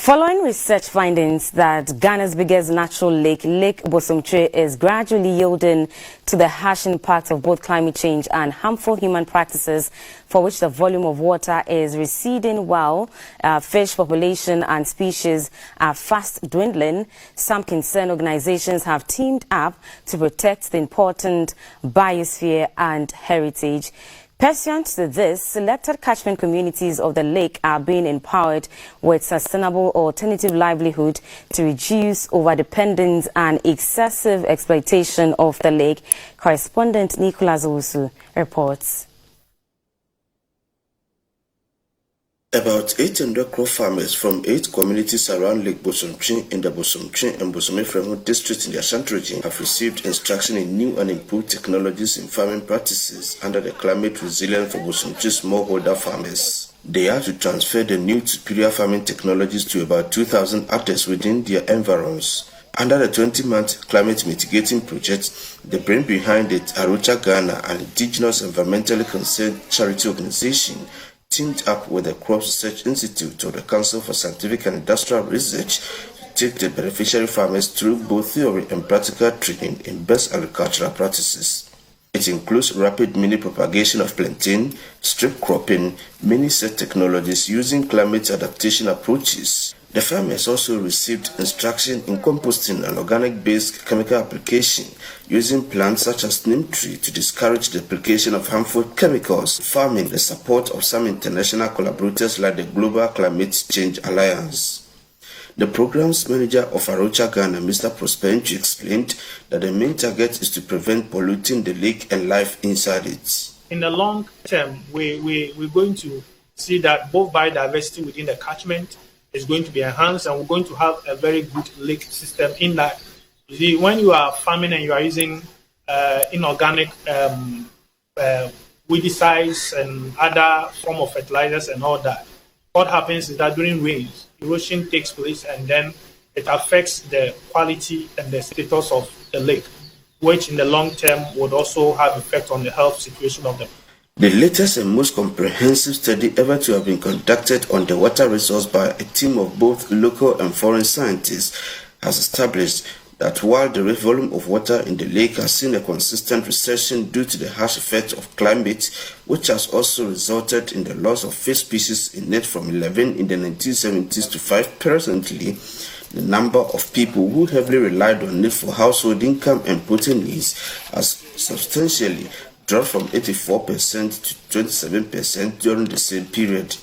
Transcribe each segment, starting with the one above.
Following research findings that Ghana's biggest natural lake, Lake Bosomtwe, is gradually yielding to the harsh impact of both climate change and harmful human practices, for which the volume of water is receding while fish population and species are fast dwindling, some concerned organizations have teamed up to protect the important biosphere and heritage. Pursuant to this, selected catchment communities of the lake are being empowered with sustainable alternative livelihood to reduce overdependence and excessive exploitation of the lake. Correspondent Nicholas Owusu reports. About 800 crop farmers from 8 communities around Lake Bosomtwe in the Bosomtwe and Bosome districts in the Ashanti region have received instruction in new and improved technologies in farming practices under the climate resilience for Bosomtwe smallholder farmers. They have to transfer the new superior farming technologies to about 2,000 actors within their environs. Under the 20-month climate mitigating project, the brain behind it, Rocha Ghana, an indigenous environmentally concerned charity organization, teamed up with the Crop Research Institute of the Council for Scientific and Industrial Research to take the beneficiary farmers through both theory and practical training in best agricultural practices. It includes rapid mini propagation of plantain, strip cropping, mini set technologies using climate adaptation approaches. The farmers also received instruction in composting and organic-based chemical application using plants such as neem tree to discourage the application of harmful chemicals, farming the support of some international collaborators like the Global Climate Change Alliance. The program's manager of Rocha Ghana, Mr. Prosperenchi, explained that the main target is to prevent polluting the lake and life inside it. In the long term, we're going to see that both biodiversity within the catchment is going to be enhanced, and we're going to have a very good lake system in that. You see, when you are farming and you are using inorganic weedicides and other form of fertilizers and all that, what happens is that during rains, erosion takes place, and then it affects the quality and the status of the lake, which in the long term would also have effect on the health situation of the. The latest and most comprehensive study ever to have been conducted on the water resource by a team of both local and foreign scientists has established that while the volume of water in the lake has seen a consistent recession due to the harsh effect of climate, which has also resulted in the loss of fish species in it from 11 in the 1970s to 5 presently, the number of people who heavily relied on it for household income and protein needs has substantially dropped from 84% to 27% during the same period.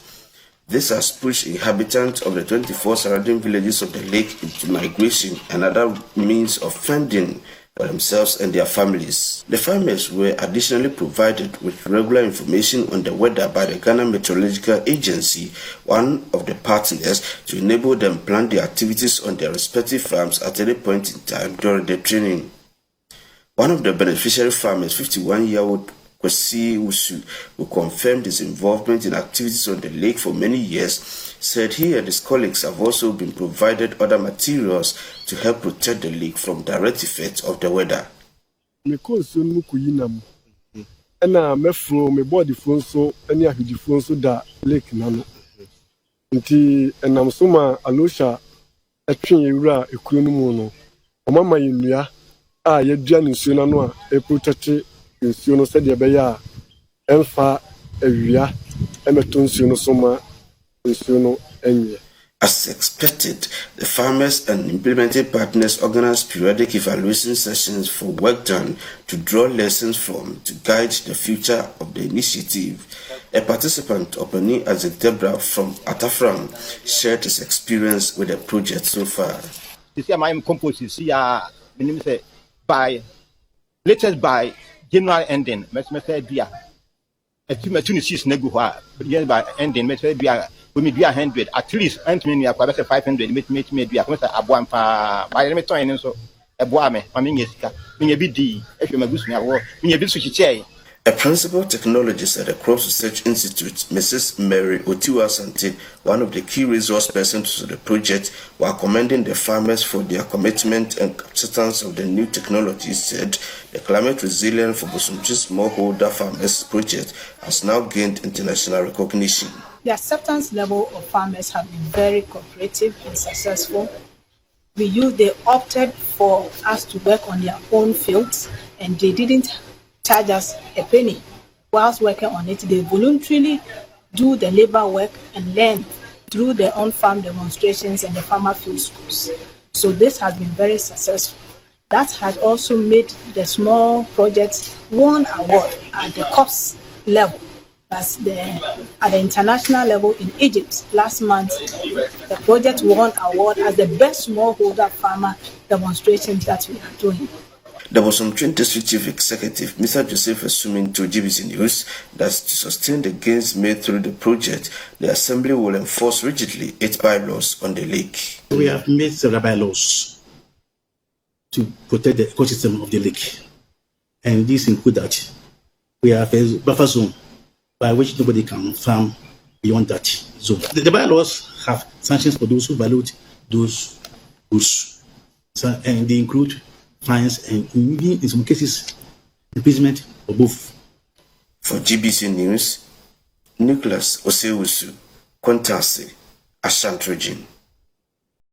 This has pushed inhabitants of the 24 surrounding villages of the lake into migration and other means of fending for themselves and their families. The farmers were additionally provided with regular information on the weather by the Ghana Meteorological Agency, one of the partners, to enable them plan their activities on their respective farms at any point in time during the training. One of the beneficiary farmers, 51-year-old Kwesi Usu, who confirmed his involvement in activities on the lake for many years, said he and his colleagues have also been provided other materials to help protect the lake from direct effects of the weather. As expected, the farmers and implementing partners organized periodic evaluation sessions for work done to draw lessons from to guide the future of the initiative. A participant, Opani Azekdebra from Atafram, shared his experience with the project so far. By latest by January ending, by ending, we may be 100 at least, and many are 500, maybe a one by a so a boame, I mean, yes, maybe if you may lose me, maybe A principal technologist at the Crop Research Institute, Mrs. Mary Otiwa Sante, one of the key resource persons to the project, while commending the farmers for their commitment and acceptance of the new technologies, said the climate resilience for Bosomtwe smallholder farmers project has now gained international recognition. The acceptance level of farmers have been very cooperative and successful. They opted for us to work on their own fields, and they didn't charge us a penny whilst working on it. They voluntarily do the labor work and learn through their own farm demonstrations and the farmer field schools. So this has been very successful. That has also made the small projects won award at the COPS level. That's at the international level in Egypt. Last month, the project won award as the best smallholder farmer demonstrations that we are doing. The Bosomtwe District Chief Executive, Mr. Joseph Assuming, told GBC News that to sustain the gains made through the project, the Assembly will enforce rigidly its bylaws on the lake. We have made several bylaws to protect the ecosystem of the lake, and these include that we have a buffer zone by which nobody can farm beyond that zone. The bylaws have sanctions for those who violate those rules, and they include fines and, in some cases, imprisonment or both. For GBC News, Nicholas Osewusu, Kwantase, Ashanti Region.